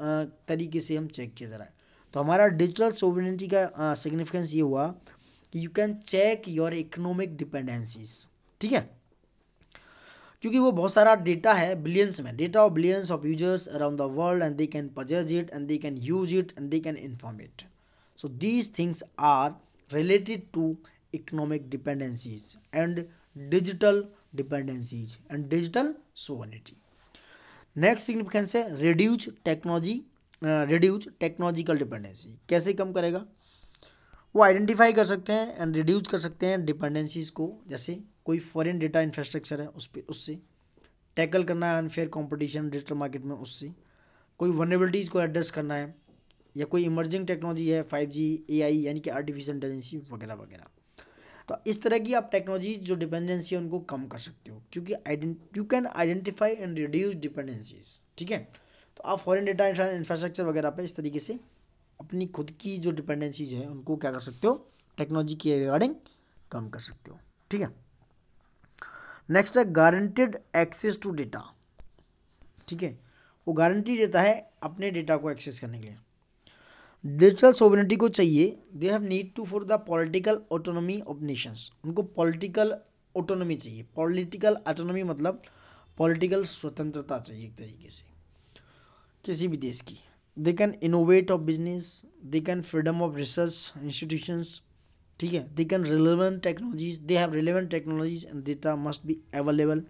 तरीके से हम चेक किया जा रहा है। तो हमारा डिजिटल सोवरेनिटी का सिग्निफिकेंस ये हुआ कि you can check your economic dependencies. ठीक है, क्योंकि वो बहुत सारा डेटा है, बिलियंस में, data of billions of users around the world and they can possesses it and they can use it and they can inform it. So these things are related to economic dependencies and digital dependencies and digital sovereignty. Next significance है reduce technological dependency. कैसे कम करेगा? वो identify कर सकते हैं and reduce कर सकते हैं डिपेंडेंसीज को. जैसे कोई फॉरेन डेटा इंफ्रास्ट्रक्चर है उससे टैकल करना है अनफेयर कंपटीशन डिजिटल मार्केट में, उससे कोई वनरेबिलिटीज को एड्रेस करना है, या कोई इमर्जिंग टेक्नोलॉजी है 5G AI यानी कि आर्टिफिशियल इंटेलिजेंस वगैरह वगैरह. तो इस तरह की आप टेक्नोलॉजी जो डिपेंडेंसी है उनको कम कर सकते हो, क्योंकि you can identify and reduce dependencies. ठीक है, तो आप फॉरेन डेटा इंफ्रास्ट्रक्चर वगैरह पे इस तरीके से अपनी खुद की जो डिपेंडेंसीज है उनको क्या कर सकते हो, टेक्नोलॉजी के रिगार्डिंग कम कर सकते हो. ठीक है. नेक्स्ट है गारंटेड एक्सेस टू डेटा. ठीक है, वो गारंटी देता है अपने डेटा को एक्सेस करने के लिए. डिजिटल सोवरेनिटी को चाहिए, they have need to for the political autonomy of nations. उनको पॉलिटिकल ऑटोनॉमी चाहिए. पॉलिटिकल ऑटोनॉमी मतलब पॉलिटिकल स्वतंत्रता चाहिए एक तरीके से किसी भी देश की. They can innovate of business, they can freedom of research institutions. ठीक है, they can relevant technologies, they have relevant technologies and data must be available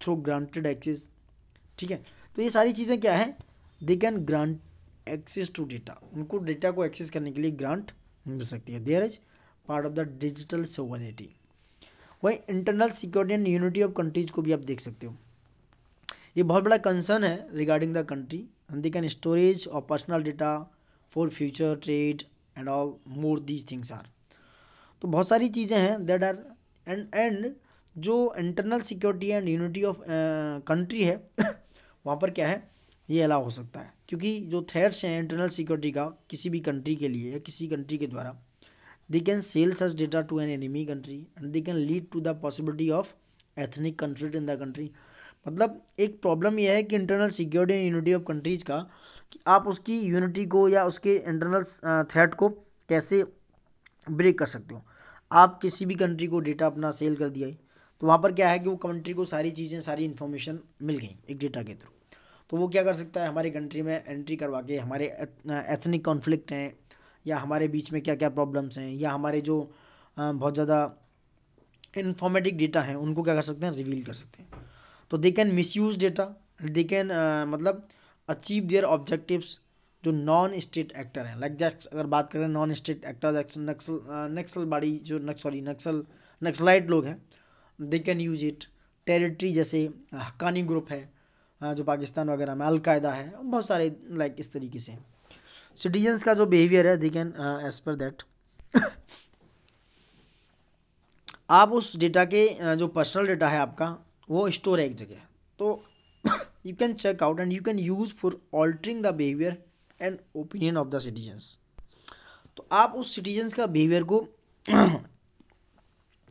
through granted access. ठीक है, तो ये सारी चीज़ें क्या है, they can grant access to data. उनको डेटा को एक्सेस करने के लिए ग्रांट मिल सकती है. There is part of the digital sovereignty. वही internal security and unity of countries को भी आप देख सकते हो. ये बहुत बड़ा कंसर्न है regarding the country and they can storage of personal data for future trade and all more these things are. तो बहुत सारी चीज़ें हैं दैट आर एंड जो internal security and unity of country है वहाँ पर क्या है, ये अलाउ हो सकता है. क्योंकि जो थ्रेट्स हैं इंटरनल सिक्योरिटी का किसी भी कंट्री के लिए या किसी कंट्री के द्वारा, they can sell such data to an enemy country and they can lead to the possibility of ethnic conflict in the country. मतलब एक प्रॉब्लम यह है कि internal security and unity of countries का, कि आप उसकी यूनिटी को या उसके इंटरनल थ्रेट को कैसे ब्रेक कर सकते हो. आप किसी भी कंट्री को डेटा अपना सेल कर दिया है, तो वहाँ पर क्या है कि वो कंट्री को सारी चीज़ें, सारी इन्फॉर्मेशन मिल गई एक डेटा के थ्रू. तो वो क्या कर सकता है, हमारी कंट्री में एंट्री करवा के हमारे एथनिक कॉन्फ्लिक्ट हैं या हमारे बीच में क्या क्या प्रॉब्लम्स हैं या हमारे जो बहुत ज़्यादा इन्फॉर्मेटिव डेटा हैं उनको क्या कर सकते हैं, रिवील कर सकते हैं. तो they can misuse data, they can मतलब अचीव देयर ऑब्जेक्टिव्स. जो नॉन स्टेट एक्टर हैं, लाइक जैक्स अगर बात करें नॉन स्टेट एक्टर, नक्सलबाड़ी जो नक्सलाइट लोग हैं, they can use it. Territory जैसे हक्कानी ग्रुप है जो पाकिस्तान वगैरह में, अलकायदा है, बहुत सारे लाइक इस तरीके से. सिटीजन्स का जो बिहेवियर है, they can as per that. आप उस डेटा के जो पर्सनल डेटा है आपका वो स्टोर है एक जगह, तो you can check out and you can use for altering the behaviour and opinion of the citizens. तो आप उस सिटीजन्स का बिहेवियर को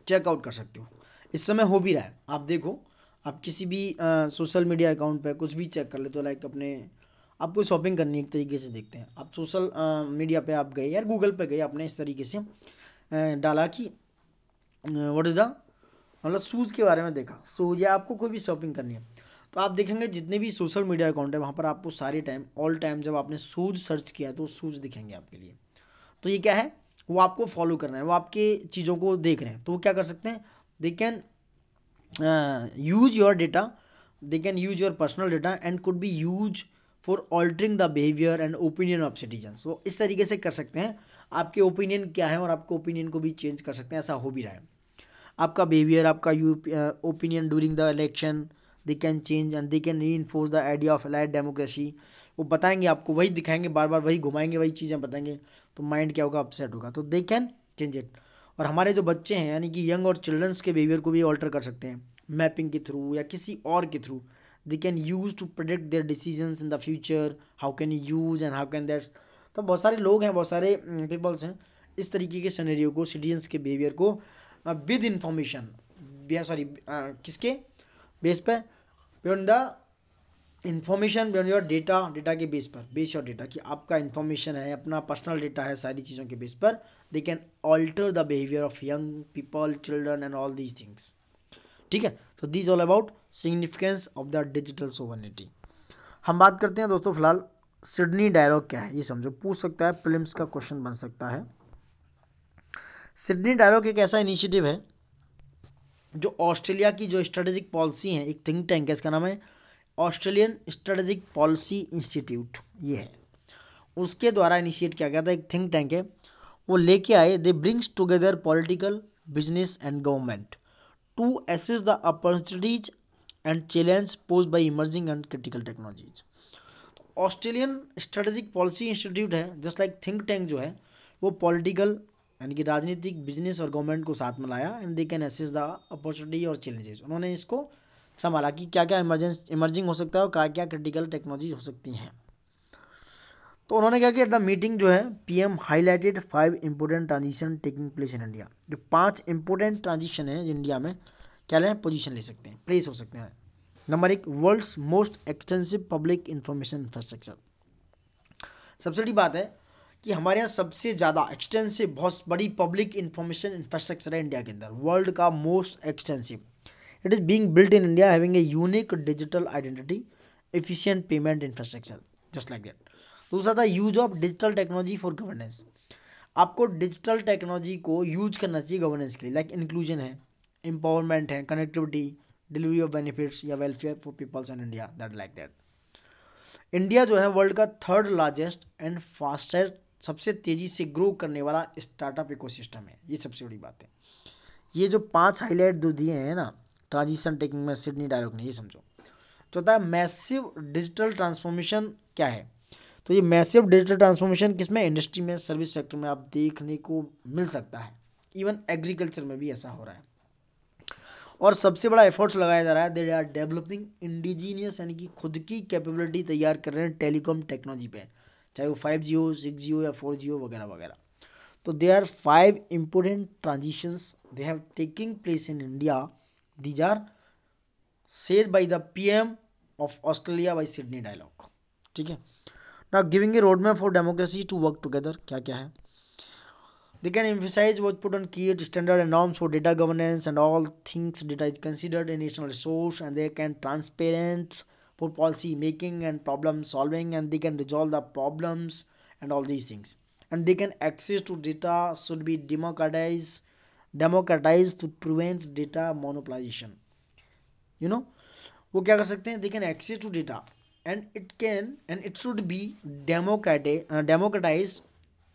चेकआउट कर सकते हो. इस समय हो भी रहा है. आप देखो, आप किसी भी सोशल मीडिया अकाउंट पे कुछ भी चेक कर ले, तो लाइक अपने आपको शॉपिंग करनी है एक तरीके से, देखते हैं आप सोशल मीडिया पे आप गए यार, गूगल पे गए, आपने इस तरीके से डाला कि व्हाट इज़ द, मतलब शूज़ के बारे में देखा, शूज़ या आपको कोई भी शॉपिंग करनी है, तो आप देखेंगे जितने भी सोशल मीडिया अकाउंट है वहाँ पर आपको सारे टाइम ऑल टाइम जब आपने शूज़ सर्च किया तो शूज़ दिखेंगे आपके लिए. तो ये क्या है, वो आपको फॉलो करना है, वो आपके चीज़ों को देख रहे हैं. तो वो क्या कर सकते हैं, they can use your data, they can use your personal data and could be used for altering the behavior and opinion of citizens. वो इस तरीके से कर सकते हैं, आपके ओपिनियन क्या है और आपके ओपिनियन को भी चेंज कर सकते हैं. ऐसा हो भी रहा है. आपका बिहेवियर, आपका opinion during the election they can change and they can reinforce the idea of allied democracy. वो बताएंगे आपको, वही दिखाएंगे, बार बार वही घुमाएंगे, वही चीज़ें बताएंगे, तो माइंड क्या होगा, अपसेट होगा. तो दे कैन चेंज इट. और हमारे जो बच्चे हैं यानी कि यंग और चिल्ड्रंस के बिहेवियर को भी ऑल्टर कर सकते हैं मैपिंग के थ्रू या किसी और के through. They can use to predict their decisions in the future, how can use and how can that. तो बहुत सारे लोग हैं, बहुत सारे पीपल्स हैं, इस तरीके के सिनेरियो को, सिटीजन्स के बिहेवियर को विद इंफॉर्मेशन, सॉरी किसके बेस पे, beyond the information, beyond your data, data के बेस पर, बेस योर डेटा कि आपका इंफॉर्मेशन है, अपना पर्सनल डेटा है, सारी चीज़ों के बेस पर they can alter the behaviour of young people, children and all these things. ठीक है, तो this all about significance of the digital sovereignty. हम बात करते हैं दोस्तों फिलहाल सिडनी डायलॉग क्या है, ये समझो, पूछ सकता है, प्रीलिम्स का क्वेश्चन बन सकता है। सिडनी डायलॉग एक ऐसा इनिशिएटिव है जो ऑस्ट्रेलिया की जो स्ट्रेटेजिक पॉलिसी है, एक थिंक टैंक है, इसका नाम है ऑस्ट्रेलियन स्ट्रेटेजिक पॉलिसी इंस्टीट्यूट, ये है, उसके द्वारा इनिशिएट किया गया था, एक थिंक टैंक है, वो लेके आए, they brings together political, business and government to assess the opportunities and challenge posed by emerging and critical technologies. Australian strategic policy institute है, जस्ट लाइक थिंक टैंक जो है, वो पॉलिटिकल यानी कि राजनीतिक, बिजनेस और गवर्नमेंट को साथ में लाया, and they can assess the opportunity और चैलेंजेस। उन्होंने इसको संभाला कि क्या क्या इमर्जिंग हो सकता है और क्या क्या क्रिटिकल टेक्नोलॉजी हो सकती हैं। तो उन्होंने क्या किया, द मीटिंग जो है, PM highlighted 5 important transition taking place in India. जो 5 इंपोर्टेंट ट्रांजिशन है इंडिया में, क्या लें, पोजीशन ले सकते हैं, प्लेस हो सकते हैं। Number 1, world's most extensive public information infrastructure. सबसे बड़ी बात है कि हमारे यहाँ सबसे ज़्यादा एक्सटेंसिव, बहुत बड़ी पब्लिक इंफॉर्मेशन इंफ्रास्ट्रक्चर है इंडिया के अंदर, वर्ल्ड का most extensive. It is being built in India, having a unique digital identity, efficient payment infrastructure, just like that. दूसरा था use of digital technology for governance. आपको digital technology को use करना चाहिए गवर्नेंस के लिए, लाइक इंक्लूजन है, empowerment है, कनेक्टिविटी, डिलीवरी ऑफ बेनिफिट्स या welfare for peoples in India, that like that. India जो है वर्ल्ड का 3rd लार्जेस्ट एंड फास्टेस्ट, सबसे तेजी से ग्रो करने वाला स्टार्टअप इकोसिस्टम है, ये सबसे बड़ी बात है। ये जो 5 हाईलाइट जो दिए हैं ना ट्रांजिशन टेकिंग में सिडनी डायलॉग ने, ये समझो। चौथा, मैसिव डिजिटल ट्रांसफॉर्मेशन क्या है, तो ये मैसिव डिजिटल ट्रांसफॉर्मेशन किसमें, इंडस्ट्री में, सर्विस सेक्टर में आप देखने को मिल सकता है, इवन एग्रीकल्चर में भी ऐसा हो रहा है। और सबसे बड़ा एफर्ट्स लगाया जा रहा है, दे आर डेवलपिंग इंडिजीनियस यानी कि खुद की कैपेबिलिटी तैयार कर रहे हैं टेलीकॉम टेक्नोलॉजी पे, चाहे वो 5G हो, 6G हो या 4G हो वगैरह वगैरह। तो they are 5 important transitions they have taking place in India, these are said by the PM of Australia by Sydney dialogue, ठीक है। Now giving a road map for democracy to work together, क्या क्या है, they can emphasize was put on create standard and norms for data governance and all things data is considered a national resource, and they can transparent for policy making and problem solving, and they can resolve the problems and all these things, and they can access to data should be democratized to prevent data monopolization, you know, वो क्या कर सकते हैं, they can access to data and it should be democratized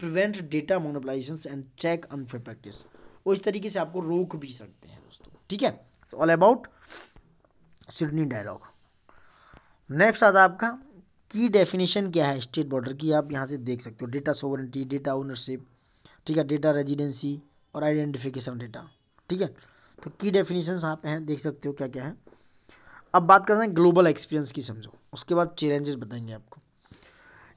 prevent data monopolization and check unfair practice, वो इस तरीके से आपको रोक भी सकते हैं दोस्तों, ठीक है। All about Sydney dialogue. Next आता है आपका की डेफिनेशन क्या है स्टेट बॉर्डर की, आप यहाँ से देख सकते हो, डेटा सोवरेंटी, डेटा ओनरशिप, ठीक है, डेटा रेजिडेंसी और आइडेंटिफिकेशन डेटा, ठीक है। तो की डेफिनेशन आप हैं देख सकते हो क्या क्या है। अब बात करते हैं ग्लोबल एक्सपीरियंस की, समझो, उसके बाद चैलेंजेस बताएंगे आपको।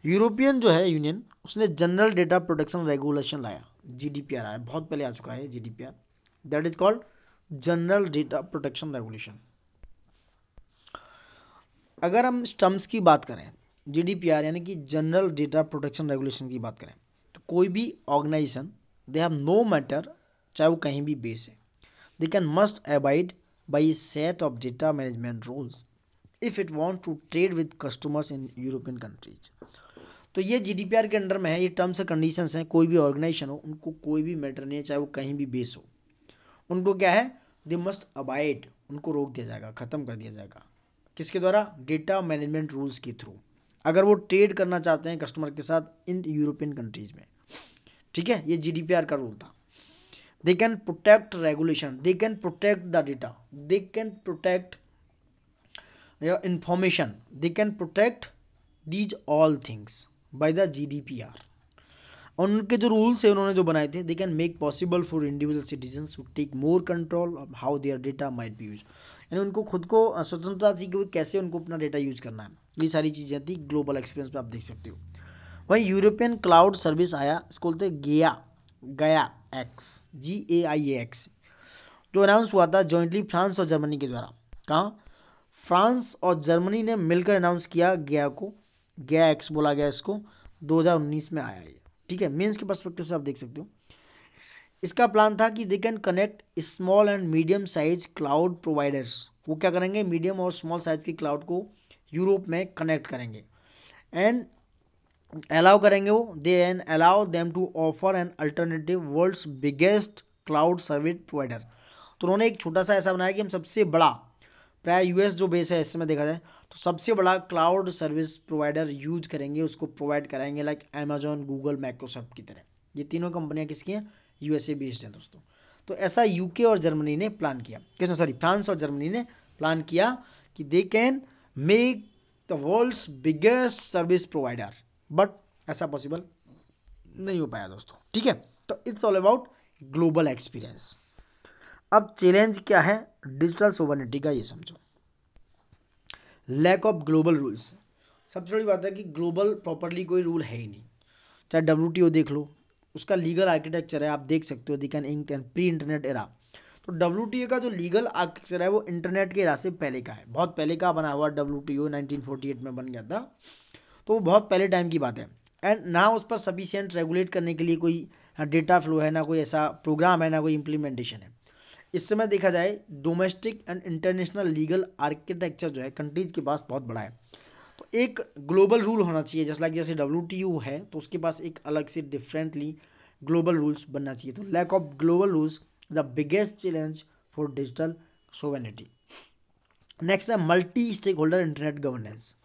यूरोपियन जो है यूनियन, उसने जनरल डेटा प्रोटेक्शन रेगुलेशन लाया, जीडीपीआर आया, बहुत पहले आ चुका है GDPR, that is called general data protection regulation. अगर हम टर्म्स की बात करें, जीडीपीआर यानी कि जनरल डेटा प्रोटेक्शन रेगुलेशन की बात करें, तो कोई भी organisation, they have no matter, चाहे वो कहीं भी बेस है, they can must abide by set of data management rules if it want to trade with customers in European countries. तो ये जीडीपीआर के अंडर में है, ये टर्म्स एंड कंडीशंस हैं, कोई भी ऑर्गेनाइजेशन हो, उनको कोई भी मैटर नहीं है, चाहे वो कहीं भी बेस हो, उनको क्या है, दे मस्ट अबाइड, उनको रोक दिया जाएगा, खत्म कर दिया जाएगा, किसके द्वारा, डेटा मैनेजमेंट रूल्स के थ्रू, अगर वो ट्रेड करना चाहते हैं कस्टमर के साथ इन यूरोपियन कंट्रीज में, ठीक है। ये जीडीपीआर का रूल था। They can protect regulation, they can protect the data, they can protect information, they can protect these all things by the GDPR. उनके जो रूल्स है उन्होंने जो बनाए थे, they can make possible for individual citizens to take more control of how their data might be use, यानी उनको खुद को स्वतंत्रता थी कि वो कैसे उनको अपना डेटा यूज करना है, ये सारी चीज़ें थी। ग्लोबल एक्सपीरियंस पे आप देख सकते हो। वहीं यूरोपियन क्लाउड सर्विस आया, इसको बोलते हैं गया एक्स, GAIA-X, जो अनाउंस हुआ था जॉइंटली फ्रांस और जर्मनी के द्वारा। कहाँ, फ्रांस और जर्मनी ने मिलकर अनाउंस किया गया एक्स बोला गया इसको, 2019 में आया ये, ठीक है। मेंस के पर्सपेक्टिव से आप देख सकते हो, इसका प्लान था कि they can connect small and medium size cloud providers. वो क्या करेंगे, मीडियम और स्मॉल साइज की क्लाउड को यूरोप में कनेक्ट करेंगे एंड अलाउ करेंगे वो they and allow them to offer an alternative world's biggest cloud service provider. तो उन्होंने एक छोटा सा ऐसा बनाया कि हम सबसे बड़ा, प्राय यूएस जो बेस है इस समय देखा जाए तो सबसे बड़ा क्लाउड सर्विस प्रोवाइडर यूज करेंगे, उसको प्रोवाइड कराएंगे लाइक अमेजॉन, गूगल, माइक्रोसॉफ्ट की तरह। ये तीनों कंपनियां किसकी हैं, यूएसए बेस्ड हैं दोस्तों। तो ऐसा यूके और जर्मनी ने प्लान किया, किसने, सॉरी फ्रांस और जर्मनी ने प्लान किया कि they can make the world's biggest service provider, but ऐसा पॉसिबल नहीं हो पाया दोस्तों। ठीक है, तो it's all about global experience. अब चैलेंज क्या है डिजिटल सोवरेनिटी का, ये समझो। लैक ऑफ ग्लोबल रूल्स, सबसे बड़ी बात है कि ग्लोबल प्रॉपरली कोई रूल है ही नहीं। चाहे डब्ल्यूटीओ देख लो, उसका लीगल आर्किटेक्चर है, आप देख सकते हो, the can ink and pre internet era. तो डब्ल्यूटीओ का जो लीगल आर्किटेक्चर है वो इंटरनेट के एरा से पहले का है, बहुत पहले का बना हुआ। डब्ल्यूटीओ 1948 में बन गया था, तो वो बहुत पहले टाइम की बात है। एंड ना उस पर सफिशिएंट रेगुलेट करने के लिए कोई डेटा फ्लो है, ना कोई ऐसा प्रोग्राम है, ना कोई इम्प्लीमेंटेशन है। इस समय देखा जाए domestic and international legal architecture जो है कंट्रीज के पास बहुत बड़ा है। तो एक ग्लोबल रूल होना चाहिए, जैसे लाइक जैसे डब्ल्यूटीओ है तो उसके पास एक अलग से डिफरेंटली ग्लोबल रूल्स बनना चाहिए। तो lack of global rules the biggest challenge for digital sovereignty. Next है multi stakeholder internet governance.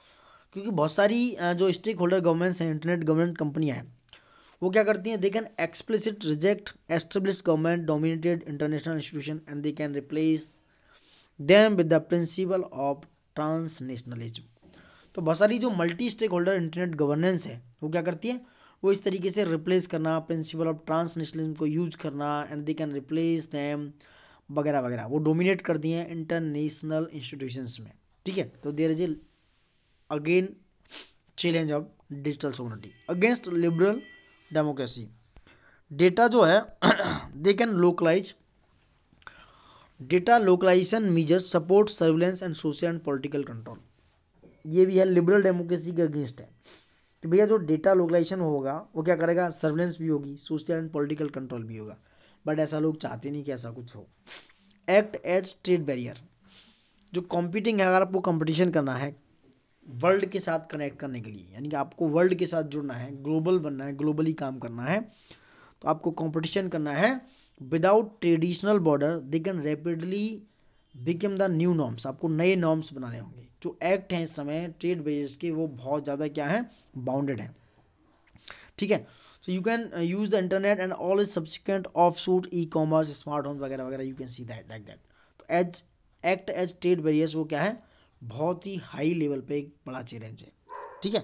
क्योंकि बहुत सारी जो स्टेक होल्डर गवर्नेंस हैं, इंटरनेट गवर्नेंस कंपनियां हैं, वो क्या करती हैं, they can explicit reject establish government dominated international institution and they can replace them with the principle of transnationalism. तो बहुत सारी जो multi stakeholder internet governance है वो क्या करती है, वो इस तरीके से रिप्लेस करना प्रिंसिपल ऑफ ट्रांसनेशनलिज्म को यूज करना and they can replace them वगैरह वगैरह, वो डोमिनेट कर दिए हैं इंटरनेशनल इंस्टीट्यूशंस में। ठीक है, तो there is a again challenge of digital sovereignty against liberal democracy. Data जो है they can localise, data localisation measures support surveillance and social and political control. ये भी है लिबरल डेमोक्रेसी के अगेंस्ट है कि भैया जो डेटा लोकलाइजेशन होगा वो क्या करेगा, सर्विलेंस भी होगी, सोशल एंड पॉलिटिकल कंट्रोल भी होगा, बट ऐसा लोग चाहते नहीं कि ऐसा कुछ हो। एक्ट एज ट्रेड बैरियर, जो कॉम्पिटिंग है, अगर आपको कंपटीशन करना है वर्ल्ड के साथ कनेक्ट करने के लिए, यानी कि आपको वर्ल्ड के साथ जुड़ना है, ग्लोबल बनना है, ग्लोबली काम करना है, तो आपको कंपटीशन करना है without traditional border they can rapidly become the new norms. आपको नए नॉर्म्स बनाने होंगे। जो एक्ट हैं इस समय ट्रेड बैरियर्स के, वो बहुत ज़्यादा क्या है, बाउंडेड है। ठीक है, so you can use the internet and all is subsequent of suit e commerce smart home वगैरह वगैरह, you can see that like that. तो as act as trade barriers वो क्या है, बहुत ही हाई लेवल पे एक बड़ा चैलेंज है। ठीक है,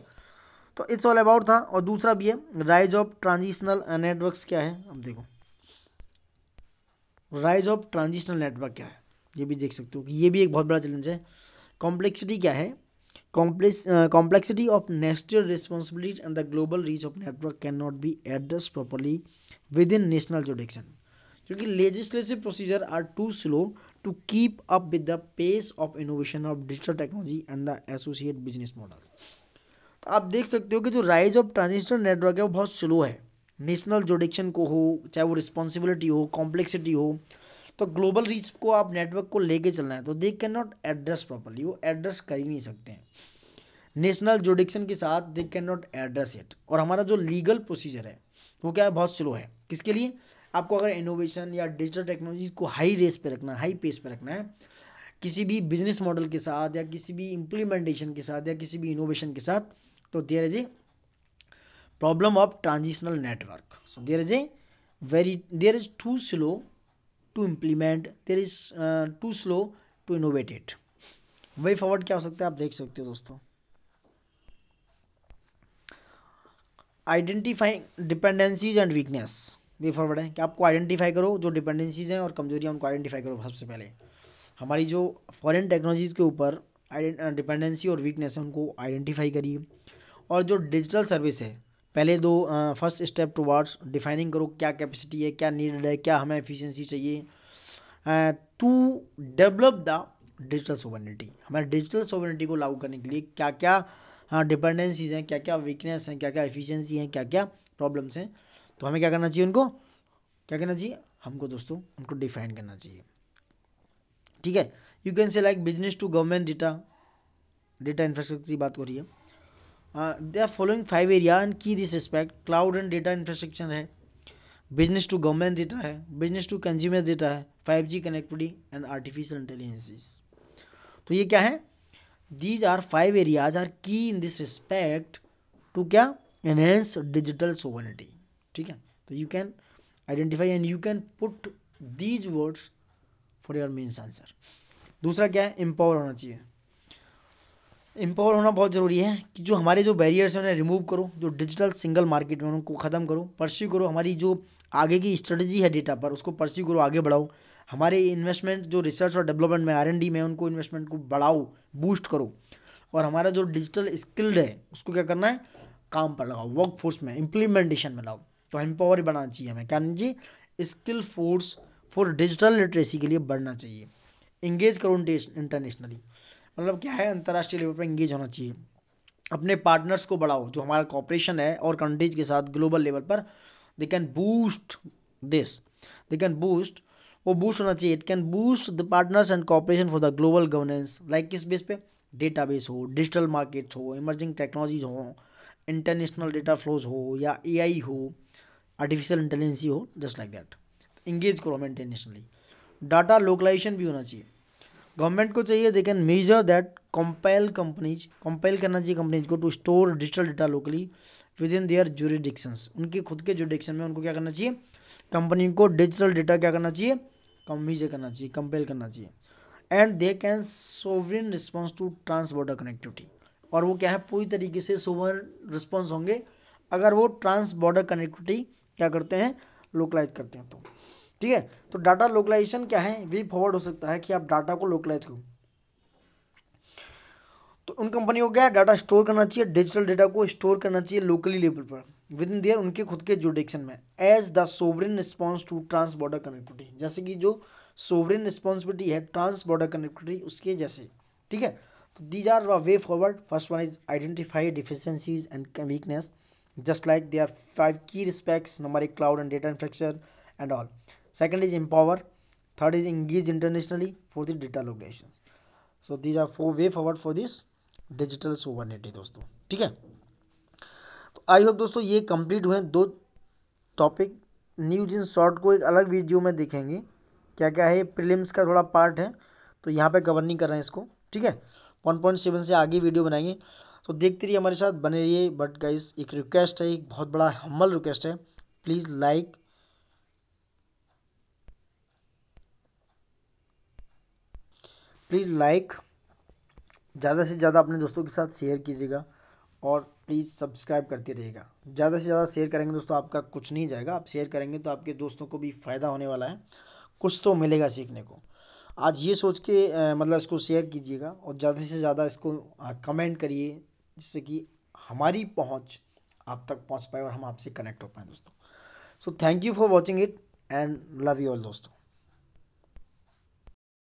तो इट्स ऑल अबाउट था। और दूसरा भी है राइज ऑफ ट्रांजिशनल नेटवर्क्स। क्या है, अब देखो राइज ऑफ ट्रांजिशनल नेटवर्क क्या है, ये भी देख सकते हो कि ये भी एक बहुत बड़ा चैलेंज है। कॉम्प्लेक्सिटी क्या है, complexity of national responsibility and the global reach of network cannot be addressed properly within national jurisdiction, क्योंकि legislative procedure are too slow to keep up with the pace of innovation of digital technology and the associated business models। तो आप देख सकते हो कि जो rise of transitional network है वो बहुत स्लो है। नेशनल जुरिडिक्शन को हो, चाहे वो रिस्पॉन्सिबिलिटी हो, कॉम्प्लेक्सिटी हो, तो ग्लोबल रीच को आप नेटवर्क को लेके चलना है तो they can not address properly, वो एड्रेस कर ही नहीं सकते हैं नेशनल जुरिडिक्शन के साथ, they can not address it. और हमारा जो लीगल प्रोसीजर है वो क्या है, बहुत स्लो है। किसके लिए, आपको अगर इनोवेशन या डिजिटल टेक्नोलॉजी को हाई रेस पे रखना है, हाई पेस पे रखना है, किसी भी बिजनेस मॉडल के साथ या किसी भी इम्प्लीमेंटेशन के साथ या किसी भी इनोवेशन के साथ, तो there is a problem of transitional network. So there is too slow to implement, there is too slow to innovate it. Way forward क्या हो सकता है, आप देख सकते हो दोस्तों। Identifying dependencies and weakness, way forward है कि आपको आइडेंटिफाई करो जो डिपेंडेंसीज हैं और कमजोरियां, उनको आइडेंटिफाई करो। सबसे पहले हमारी जो फॉरेन टेक्नोलॉजीज के ऊपर डिपेंडेंसी और वीकनेस है उनको आइडेंटिफाई करिए। और जो डिजिटल सर्विस है, पहले दो फर्स्ट स्टेप टुवार्ड्स डिफाइनिंग करो क्या कैपेसिटी है, क्या नीडेड है, क्या हमें एफिशिएंसी चाहिए to develop the digital sovereignty. हमारे डिजिटल सोवरेनिटी को लागू करने के लिए क्या क्या डिपेंडेंसीज हैं, क्या क्या वीकनेस हैं, क्या क्या एफिशिएंसी हैं, क्या क्या प्रॉब्लम्स हैं, तो हमें क्या करना चाहिए उनको क्या करना चाहिए हमको दोस्तों, उनको डिफाइन करना चाहिए। ठीक है, you can say like business to government data, data infrastructure की बात हो रही है। They are following 5 area and key this respect, cloud and data infrastructure है, बिजनेस टू गवर्नमेंट डेटा है, बिजनेस टू कंज्यूमर डेटा है, 5G connectivity and artificial intelligence. तो ये क्या है, these are 5 areas are key in this respect to क्या, enhance digital sovereignty. ठीक है, तो you can identify and you can put these words for your mains answer. दूसरा क्या है, एम्पावर होना चाहिए। एम्पावर होना बहुत ज़रूरी है कि जो हमारे जो बैरियर्स हैं उन्हें रिमूव करो, जो डिजिटल सिंगल मार्केट में उनको ख़त्म करो, परस्यू करो, हमारी जो आगे की स्ट्रेटजी है डेटा पर उसको परस्यू करो, आगे बढ़ाओ, हमारे इन्वेस्टमेंट जो रिसर्च और डेवलपमेंट में R&D में उनको इन्वेस्टमेंट को बढ़ाओ, बूस्ट करो, और हमारा जो डिजिटल स्किल्ड है उसको क्या करना है, काम पर लगाओ, वर्क फोर्स में इम्प्लीमेंटेशन में लाओ। तो एम्पावर बनाना चाहिए हमें, क्या नहीं चाहिए, skill force for digital literacy के लिए बढ़ना चाहिए। इंगेज करो इंटरनेशनली, मतलब क्या है, अंतर्राष्ट्रीय लेवल पर इंगेज होना चाहिए, अपने पार्टनर्स को बढ़ाओ, जो हमारा कॉपरेशन है और कंट्रीज के साथ ग्लोबल लेवल पर, they can boost this, they can boost, वो बूस्ट होना चाहिए, it can boost the partners and cooperation for the global governance, like किस बेस पे, डेटाबेस हो, डिजिटल मार्केट्स हो, इमर्जिंग टेक्नोलॉजीज हो, इंटरनेशनल डेटा फ्लोज हो, या AI हो, आर्टिफिशियल इंटेलिजेंसी हो, जस्ट लाइक दैट। इंगेज करो हमें इंटरनेशनली। डाटा लोकलाइजेशन भी होना चाहिए, गवर्नमेंट को चाहिए, they can measure that, compel करना चाहिए कंपनीज को to store digital data locally within their jurisdictions, उनके खुद के जुरिडिक्शन में उनको क्या करना चाहिए, कंपनी को डिजिटल डेटा क्या करना चाहिए, मेजर करना चाहिए, कंपेल करना चाहिए। And they can sovereign response to trans border connectivity, और वो क्या है, पूरी तरीके से सोवरेन रिस्पॉन्स होंगे अगर वो ट्रांस बॉर्डर कनेक्टिविटी क्या करते हैं, लोकलाइज करते हैं। तो ठीक है, तो डाटा लोकलाइजेशन क्या है, वे फॉरवर्ड हो सकता है कि आप डाटा को लोकलाइज करो। तो उन कंपनियों को क्या है, डाटा स्टोर करना चाहिए, डिजिटल डेटा को स्टोर करना चाहिए लोकली लेवल पर विद इन देयर, उनके खुद के जुडिक्शन में, as the sovereign response to trans border connectivity, जैसे कि जो सोवरेन रिस्पॉन्सिबिलिटी है ट्रांस बॉर्डर कनेक्टिविटी उसके जैसे। ठीक है, तो these are way forward, first one is identify deficiencies and weakness, just like there are 5 key respects, number 1 cloud and data infrastructure and all, second is empower, third is engage internationally, fourth is data localization. So these are 4 way forward for this digital sovereignty दोस्तों। ठीक है, तो I hope दोस्तों ये complete हुए 2 topic. News in short को एक अलग वीडियो में देखेंगे, क्या क्या है, प्रीलिम्स का थोड़ा पार्ट है तो यहाँ पे कवर नहीं कर रहे हैं इसको। ठीक है, 1.7 से आगे वीडियो बनाएंगे, तो देखते रहिए, हमारे साथ बने रहिए। बट गाइस एक रिक्वेस्ट है, एक बहुत बड़ा हम्बल रिक्वेस्ट है, प्लीज़ लाइक ज़्यादा से ज़्यादा अपने दोस्तों के साथ शेयर कीजिएगा, और प्लीज़ सब्सक्राइब करते रहिएगा। ज़्यादा से ज़्यादा शेयर करेंगे दोस्तों, आपका कुछ नहीं जाएगा, आप शेयर करेंगे तो आपके दोस्तों को भी फ़ायदा होने वाला है, कुछ तो मिलेगा सीखने को। आज ये सोच के मतलब इसको शेयर कीजिएगा, और ज़्यादा से ज़्यादा इसको कमेंट करिए, जिससे कि हमारी पहुंच आप तक पहुंच पाए और हम आपसे कनेक्ट हो पाए दोस्तों। So thank you for watching it and love you all दोस्तों।